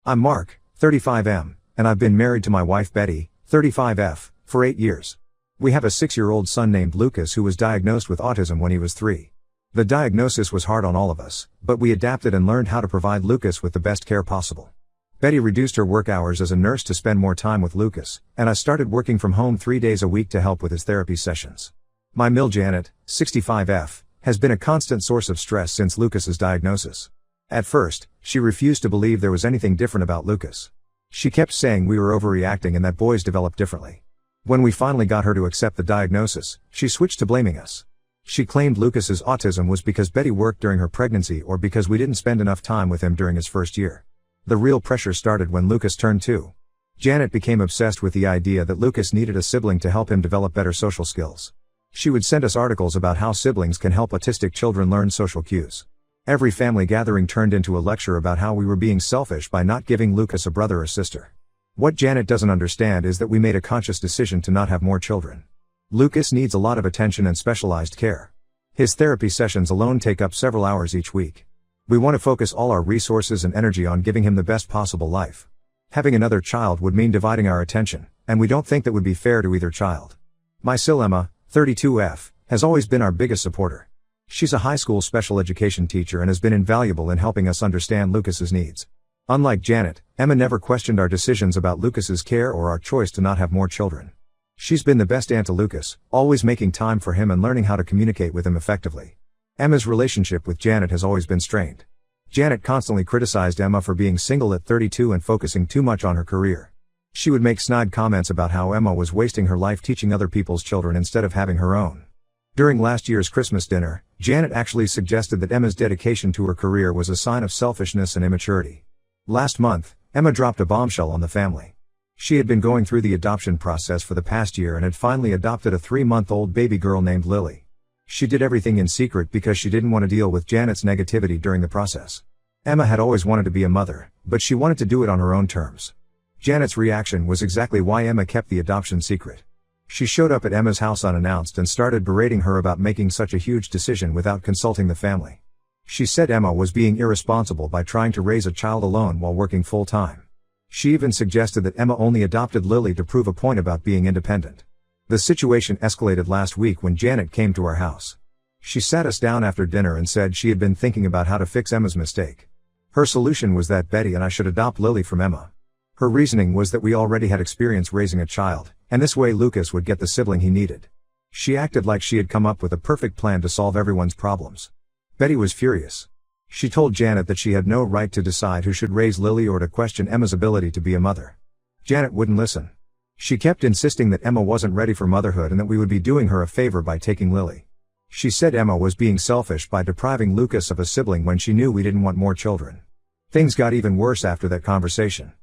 I'm Mark, 35M, and I've been married to my wife Betty, 35F, for 8 years. We have a 6-year-old son named Lucas who was diagnosed with autism when he was 3. The diagnosis was hard on all of us, but we adapted and learned how to provide Lucas with the best care possible. Betty reduced her work hours as a nurse to spend more time with Lucas, and I started working from home 3 days a week to help with his therapy sessions. My mill Janet, 65F, has been a constant source of stress since Lucas's diagnosis. At first, she refused to believe there was anything different about Lucas. She kept saying we were overreacting and that boys develop differently. When we finally got her to accept the diagnosis, she switched to blaming us. She claimed Lucas's autism was because Betty worked during her pregnancy or because we didn't spend enough time with him during his first year. The real pressure started when Lucas turned 2. Janet became obsessed with the idea that Lucas needed a sibling to help him develop better social skills. She would send us articles about how siblings can help autistic children learn social cues. Every family gathering turned into a lecture about how we were being selfish by not giving Lucas a brother or sister. What Janet doesn't understand is that we made a conscious decision to not have more children. Lucas needs a lot of attention and specialized care. His therapy sessions alone take up several hours each week. We want to focus all our resources and energy on giving him the best possible life. Having another child would mean dividing our attention, and we don't think that would be fair to either child. My sil Emma, 32F, has always been our biggest supporter. She's a high school special education teacher and has been invaluable in helping us understand Lucas's needs. Unlike Janet, Emma never questioned our decisions about Lucas's care or our choice to not have more children. She's been the best aunt to Lucas, always making time for him and learning how to communicate with him effectively. Emma's relationship with Janet has always been strained. Janet constantly criticized Emma for being single at 32 and focusing too much on her career. She would make snide comments about how Emma was wasting her life teaching other people's children instead of having her own. During last year's Christmas dinner, Janet actually suggested that Emma's dedication to her career was a sign of selfishness and immaturity. Last month, Emma dropped a bombshell on the family. She had been going through the adoption process for the past year and had finally adopted a 3-month-old baby girl named Lily. She did everything in secret because she didn't want to deal with Janet's negativity during the process. Emma had always wanted to be a mother, but she wanted to do it on her own terms. Janet's reaction was exactly why Emma kept the adoption secret. She showed up at Emma's house unannounced and started berating her about making such a huge decision without consulting the family. She said Emma was being irresponsible by trying to raise a child alone while working full-time. She even suggested that Emma only adopted Lily to prove a point about being independent. The situation escalated last week when Janet came to our house. She sat us down after dinner and said she had been thinking about how to fix Emma's mistake. Her solution was that Betty and I should adopt Lily from Emma. Her reasoning was that we already had experience raising a child, and this way Lucas would get the sibling he needed. She acted like she had come up with a perfect plan to solve everyone's problems. Betty was furious. She told Janet that she had no right to decide who should raise Lily or to question Emma's ability to be a mother. Janet wouldn't listen. She kept insisting that Emma wasn't ready for motherhood and that we would be doing her a favor by taking Lily. She said Emma was being selfish by depriving Lucas of a sibling when she knew we didn't want more children. Things got even worse after that conversation.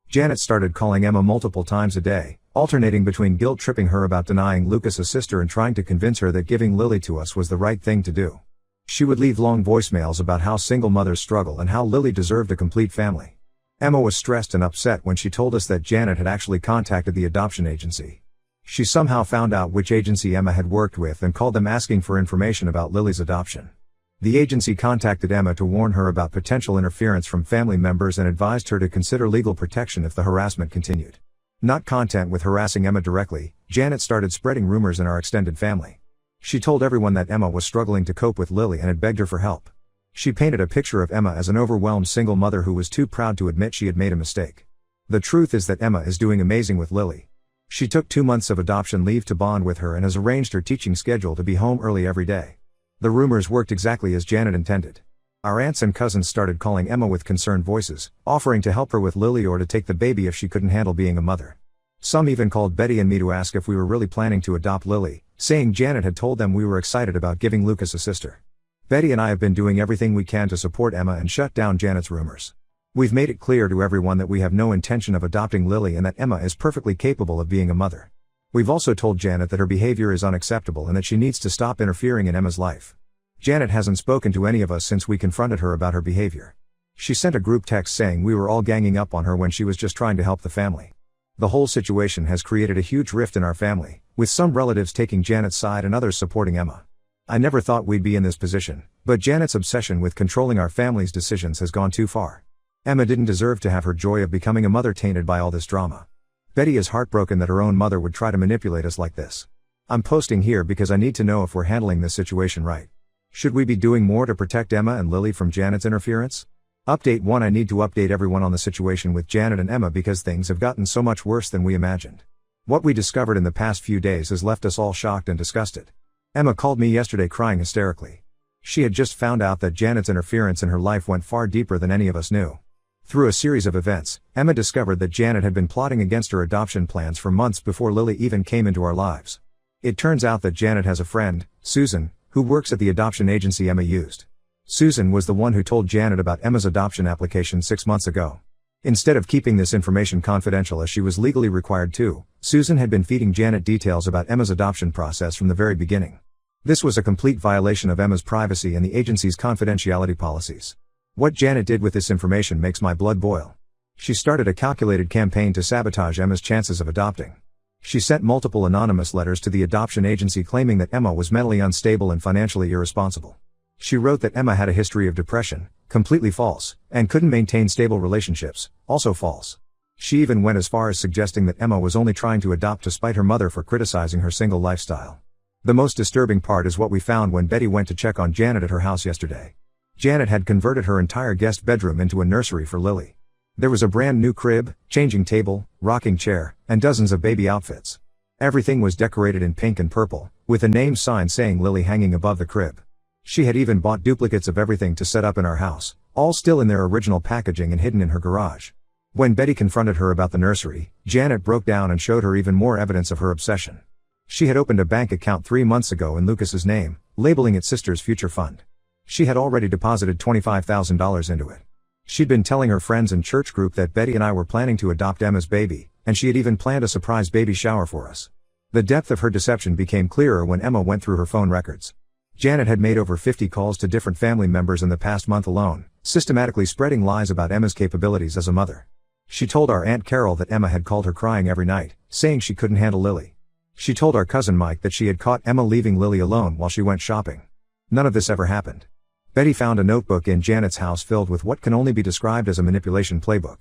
Janet started calling Emma multiple times a day, alternating between guilt-tripping her about denying Lucas a sister and trying to convince her that giving Lily to us was the right thing to do. She would leave long voicemails about how single mothers struggle and how Lily deserved a complete family. Emma was stressed and upset when she told us that Janet had actually contacted the adoption agency. She somehow found out which agency Emma had worked with and called them asking for information about Lily's adoption. The agency contacted Emma to warn her about potential interference from family members and advised her to consider legal protection if the harassment continued. Not content with harassing Emma directly, Janet started spreading rumors in our extended family. She told everyone that Emma was struggling to cope with Lily and had begged her for help. She painted a picture of Emma as an overwhelmed single mother who was too proud to admit she had made a mistake. The truth is that Emma is doing amazing with Lily. She took 2 months of adoption leave to bond with her and has arranged her teaching schedule to be home early every day. The rumors worked exactly as Janet intended. Our aunts and cousins started calling Emma with concerned voices, offering to help her with Lily or to take the baby if she couldn't handle being a mother. Some even called Betty and me to ask if we were really planning to adopt Lily, saying Janet had told them we were excited about giving Lucas a sister. Betty and I have been doing everything we can to support Emma and shut down Janet's rumors. We've made it clear to everyone that we have no intention of adopting Lily and that Emma is perfectly capable of being a mother. We've also told Janet that her behavior is unacceptable and that she needs to stop interfering in Emma's life. Janet hasn't spoken to any of us since we confronted her about her behavior. She sent a group text saying we were all ganging up on her when she was just trying to help the family. The whole situation has created a huge rift in our family, with some relatives taking Janet's side and others supporting Emma. I never thought we'd be in this position, but Janet's obsession with controlling our family's decisions has gone too far. Emma didn't deserve to have her joy of becoming a mother tainted by all this drama. Betty is heartbroken that her own mother would try to manipulate us like this. I'm posting here because I need to know if we're handling this situation right. Should we be doing more to protect Emma and Lily from Janet's interference? Update 1. I need to update everyone on the situation with Janet and Emma because things have gotten so much worse than we imagined. What we discovered in the past few days has left us all shocked and disgusted. Emma called me yesterday crying hysterically. She had just found out that Janet's interference in her life went far deeper than any of us knew. Through a series of events, Emma discovered that Janet had been plotting against her adoption plans for months before Lily even came into our lives. It turns out that Janet has a friend, Susan, who works at the adoption agency Emma used. Susan was the one who told Janet about Emma's adoption application 6 months ago. Instead of keeping this information confidential as she was legally required to, Susan had been feeding Janet details about Emma's adoption process from the very beginning. This was a complete violation of Emma's privacy and the agency's confidentiality policies. What Janet did with this information makes my blood boil. She started a calculated campaign to sabotage Emma's chances of adopting. She sent multiple anonymous letters to the adoption agency claiming that Emma was mentally unstable and financially irresponsible. She wrote that Emma had a history of depression, completely false, and couldn't maintain stable relationships, also false. She even went as far as suggesting that Emma was only trying to adopt to spite her mother for criticizing her single lifestyle. The most disturbing part is what we found when Betty went to check on Janet at her house yesterday. Janet had converted her entire guest bedroom into a nursery for Lily. There was a brand new crib, changing table, rocking chair, and dozens of baby outfits. Everything was decorated in pink and purple, with a name sign saying Lily hanging above the crib. She had even bought duplicates of everything to set up in our house, all still in their original packaging and hidden in her garage. When Betty confronted her about the nursery, Janet broke down and showed her even more evidence of her obsession. She had opened a bank account 3 months ago in Lucas's name, labeling it Sister's Future Fund. She had already deposited $25,000 into it. She'd been telling her friends and church group that Betty and I were planning to adopt Emma's baby, and she had even planned a surprise baby shower for us. The depth of her deception became clearer when Emma went through her phone records. Janet had made over 50 calls to different family members in the past month alone, systematically spreading lies about Emma's capabilities as a mother. She told our Aunt Carol that Emma had called her crying every night, saying she couldn't handle Lily. She told our cousin Mike that she had caught Emma leaving Lily alone while she went shopping. None of this ever happened. Betty found a notebook in Janet's house filled with what can only be described as a manipulation playbook.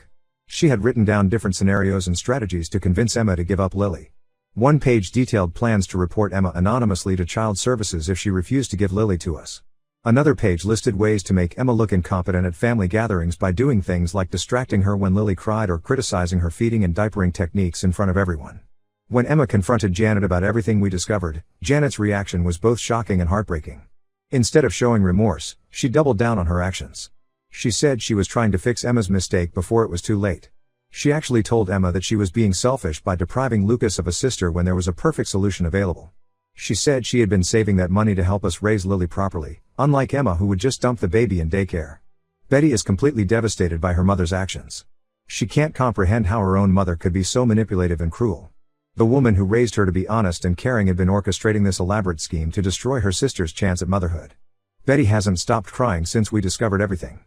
She had written down different scenarios and strategies to convince Emma to give up Lily. One page detailed plans to report Emma anonymously to child services if she refused to give Lily to us. Another page listed ways to make Emma look incompetent at family gatherings by doing things like distracting her when Lily cried or criticizing her feeding and diapering techniques in front of everyone. When Emma confronted Janet about everything we discovered, Janet's reaction was both shocking and heartbreaking. Instead of showing remorse, she doubled down on her actions. She said she was trying to fix Emma's mistake before it was too late. She actually told Emma that she was being selfish by depriving Lucas of a sister when there was a perfect solution available. She said she had been saving that money to help us raise Lily properly, unlike Emma who would just dump the baby in daycare. Betty is completely devastated by her mother's actions. She can't comprehend how her own mother could be so manipulative and cruel. The woman who raised her to be honest and caring had been orchestrating this elaborate scheme to destroy her sister's chance at motherhood. Betty hasn't stopped crying since we discovered everything.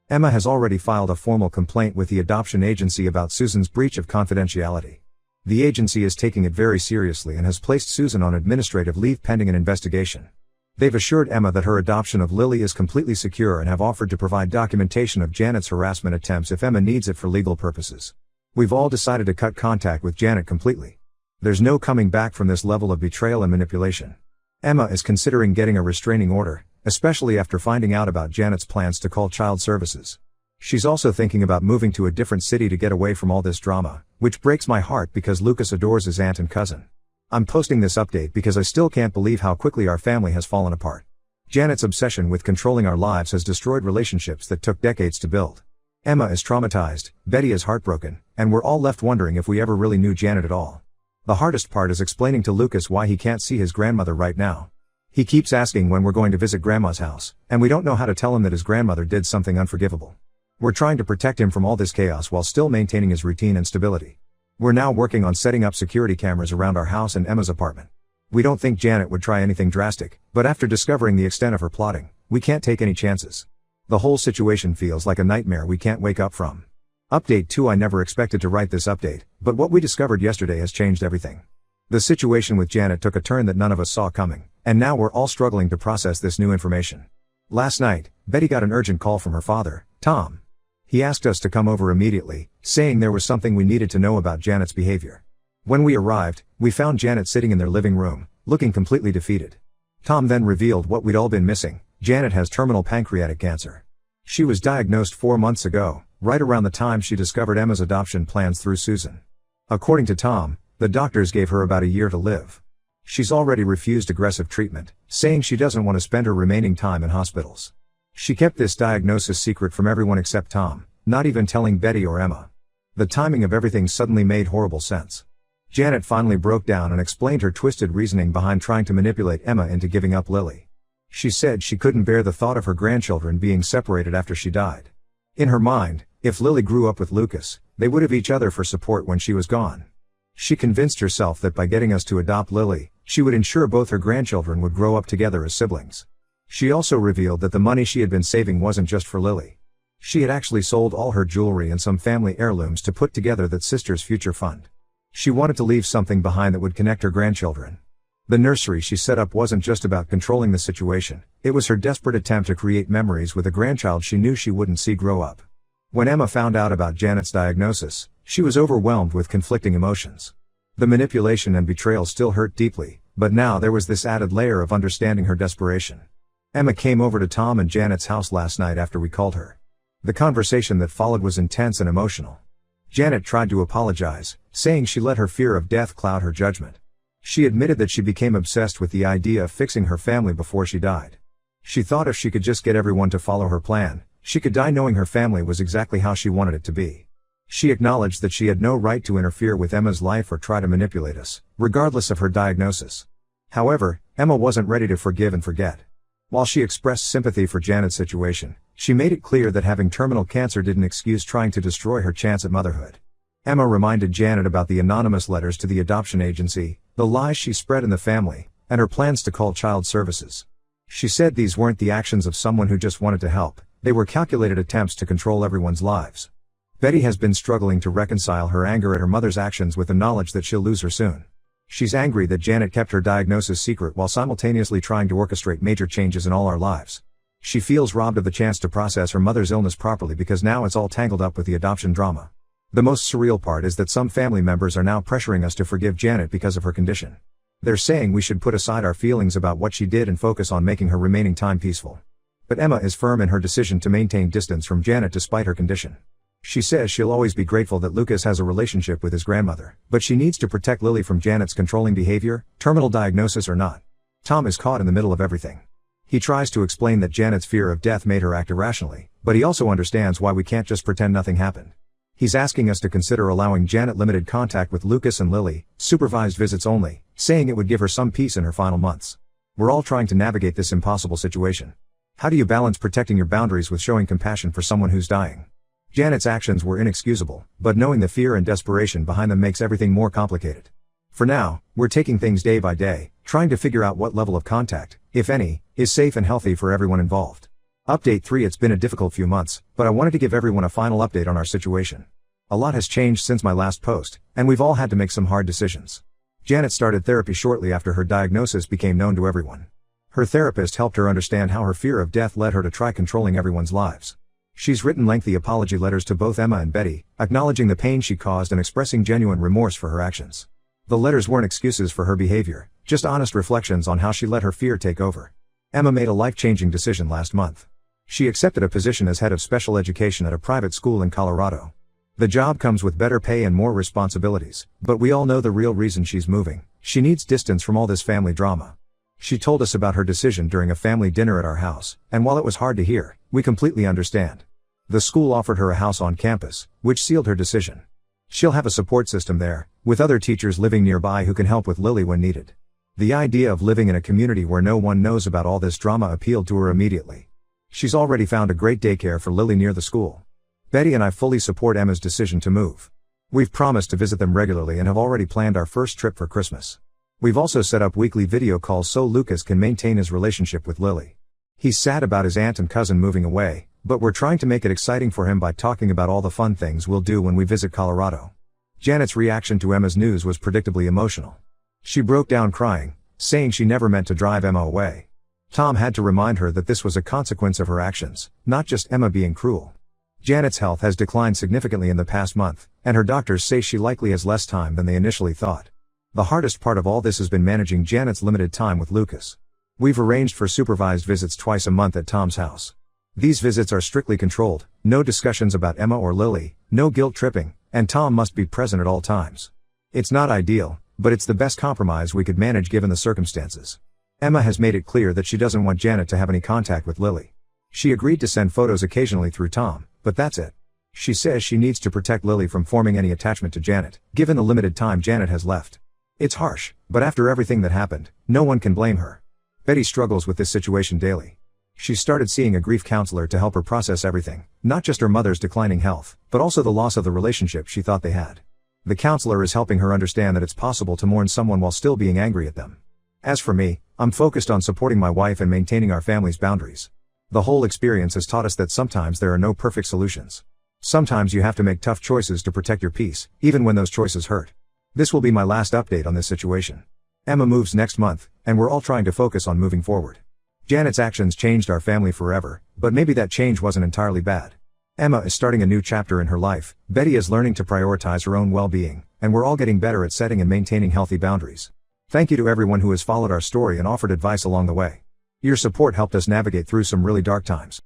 Emma has already filed a formal complaint with the adoption agency about Susan's breach of confidentiality. The agency is taking it very seriously and has placed Susan on administrative leave pending an investigation. They've assured Emma that her adoption of Lily is completely secure and have offered to provide documentation of Janet's harassment attempts if Emma needs it for legal purposes. We've all decided to cut contact with Janet completely. There's no coming back from this level of betrayal and manipulation. Emma is considering getting a restraining order, especially after finding out about Janet's plans to call child services. She's also thinking about moving to a different city to get away from all this drama, which breaks my heart because Lucas adores his aunt and cousin. I'm posting this update because I still can't believe how quickly our family has fallen apart. Janet's obsession with controlling our lives has destroyed relationships that took decades to build. Emma is traumatized, Betty is heartbroken, and we're all left wondering if we ever really knew Janet at all. The hardest part is explaining to Lucas why he can't see his grandmother right now. He keeps asking when we're going to visit Grandma's house, and we don't know how to tell him that his grandmother did something unforgivable. We're trying to protect him from all this chaos while still maintaining his routine and stability. We're now working on setting up security cameras around our house and Emma's apartment. We don't think Janet would try anything drastic, but after discovering the extent of her plotting, we can't take any chances. The whole situation feels like a nightmare we can't wake up from. Update 2. I never expected to write this update, but what we discovered yesterday has changed everything. The situation with Janet took a turn that none of us saw coming, and now we're all struggling to process this new information. Last night, Betty got an urgent call from her father, Tom. He asked us to come over immediately, saying there was something we needed to know about Janet's behavior. When we arrived, we found Janet sitting in their living room, looking completely defeated. Tom then revealed what we'd all been missing: Janet has terminal pancreatic cancer. She was diagnosed 4 months ago, right around the time she discovered Emma's adoption plans through Susan. According to Tom, the doctors gave her about a year to live. She's already refused aggressive treatment, saying she doesn't want to spend her remaining time in hospitals. She kept this diagnosis secret from everyone except Tom, not even telling Betty or Emma. The timing of everything suddenly made horrible sense. Janet finally broke down and explained her twisted reasoning behind trying to manipulate Emma into giving up Lily. She said she couldn't bear the thought of her grandchildren being separated after she died. In her mind, if Lily grew up with Lucas, they would have each other for support when she was gone. She convinced herself that by getting us to adopt Lily, she would ensure both her grandchildren would grow up together as siblings. She also revealed that the money she had been saving wasn't just for Lily. She had actually sold all her jewelry and some family heirlooms to put together that sister's future fund. She wanted to leave something behind that would connect her grandchildren. The nursery she set up wasn't just about controlling the situation, it was her desperate attempt to create memories with a grandchild she knew she wouldn't see grow up. When Emma found out about Janet's diagnosis, she was overwhelmed with conflicting emotions. The manipulation and betrayal still hurt deeply, but now there was this added layer of understanding her desperation. Emma came over to Tom and Janet's house last night after we called her. The conversation that followed was intense and emotional. Janet tried to apologize, saying she let her fear of death cloud her judgment. She admitted that she became obsessed with the idea of fixing her family before she died. She thought if she could just get everyone to follow her plan, she could die knowing her family was exactly how she wanted it to be. She acknowledged that she had no right to interfere with Emma's life or try to manipulate us, regardless of her diagnosis. However, Emma wasn't ready to forgive and forget. While she expressed sympathy for Janet's situation, she made it clear that having terminal cancer didn't excuse trying to destroy her chance at motherhood. Emma reminded Janet about the anonymous letters to the adoption agency, the lies she spread in the family, and her plans to call child services. She said these weren't the actions of someone who just wanted to help, they were calculated attempts to control everyone's lives. Betty has been struggling to reconcile her anger at her mother's actions with the knowledge that she'll lose her soon. She's angry that Janet kept her diagnosis secret while simultaneously trying to orchestrate major changes in all our lives. She feels robbed of the chance to process her mother's illness properly because now it's all tangled up with the adoption drama. The most surreal part is that some family members are now pressuring us to forgive Janet because of her condition. They're saying we should put aside our feelings about what she did and focus on making her remaining time peaceful. But Emma is firm in her decision to maintain distance from Janet despite her condition. She says she'll always be grateful that Lucas has a relationship with his grandmother, but she needs to protect Lily from Janet's controlling behavior, terminal diagnosis or not. Tom is caught in the middle of everything. He tries to explain that Janet's fear of death made her act irrationally, but he also understands why we can't just pretend nothing happened. He's asking us to consider allowing Janet limited contact with Lucas and Lily, supervised visits only, saying it would give her some peace in her final months. We're all trying to navigate this impossible situation. How do you balance protecting your boundaries with showing compassion for someone who's dying? Janet's actions were inexcusable, but knowing the fear and desperation behind them makes everything more complicated. For now, we're taking things day by day, trying to figure out what level of contact, if any, is safe and healthy for everyone involved. Update 3. It's been a difficult few months, but I wanted to give everyone a final update on our situation. A lot has changed since my last post, and we've all had to make some hard decisions. Janet started therapy shortly after her diagnosis became known to everyone. Her therapist helped her understand how her fear of death led her to try controlling everyone's lives. She's written lengthy apology letters to both Emma and Betty, acknowledging the pain she caused and expressing genuine remorse for her actions. The letters weren't excuses for her behavior, just honest reflections on how she let her fear take over. Emma made a life-changing decision last month. She accepted a position as head of special education at a private school in Colorado. The job comes with better pay and more responsibilities, but we all know the real reason she's moving. She needs distance from all this family drama. She told us about her decision during a family dinner at our house, and while it was hard to hear, we completely understand. The school offered her a house on campus, which sealed her decision. She'll have a support system there, with other teachers living nearby who can help with Lily when needed. The idea of living in a community where no one knows about all this drama appealed to her immediately. She's already found a great daycare for Lily near the school. Betty and I fully support Emma's decision to move. We've promised to visit them regularly and have already planned our first trip for Christmas. We've also set up weekly video calls so Lucas can maintain his relationship with Lily. He's sad about his aunt and cousin moving away, but we're trying to make it exciting for him by talking about all the fun things we'll do when we visit Colorado. Janet's reaction to Emma's news was predictably emotional. She broke down crying, saying she never meant to drive Emma away. Tom had to remind her that this was a consequence of her actions, not just Emma being cruel. Janet's health has declined significantly in the past month, and her doctors say she likely has less time than they initially thought. The hardest part of all this has been managing Janet's limited time with Lucas. We've arranged for supervised visits twice a month at Tom's house. These visits are strictly controlled, no discussions about Emma or Lily, no guilt tripping, and Tom must be present at all times. It's not ideal, but it's the best compromise we could manage given the circumstances. Emma has made it clear that she doesn't want Janet to have any contact with Lily. She agreed to send photos occasionally through Tom, but that's it. She says she needs to protect Lily from forming any attachment to Janet, given the limited time Janet has left. It's harsh, but after everything that happened, no one can blame her. Betty struggles with this situation daily. She started seeing a grief counselor to help her process everything, not just her mother's declining health, but also the loss of the relationship she thought they had. The counselor is helping her understand that it's possible to mourn someone while still being angry at them. As for me, I'm focused on supporting my wife and maintaining our family's boundaries. The whole experience has taught us that sometimes there are no perfect solutions. Sometimes you have to make tough choices to protect your peace, even when those choices hurt. This will be my last update on this situation. Emma moves next month, and we're all trying to focus on moving forward. Janet's actions changed our family forever, but maybe that change wasn't entirely bad. Emma is starting a new chapter in her life, Betty is learning to prioritize her own well-being, and we're all getting better at setting and maintaining healthy boundaries. Thank you to everyone who has followed our story and offered advice along the way. Your support helped us navigate through some really dark times.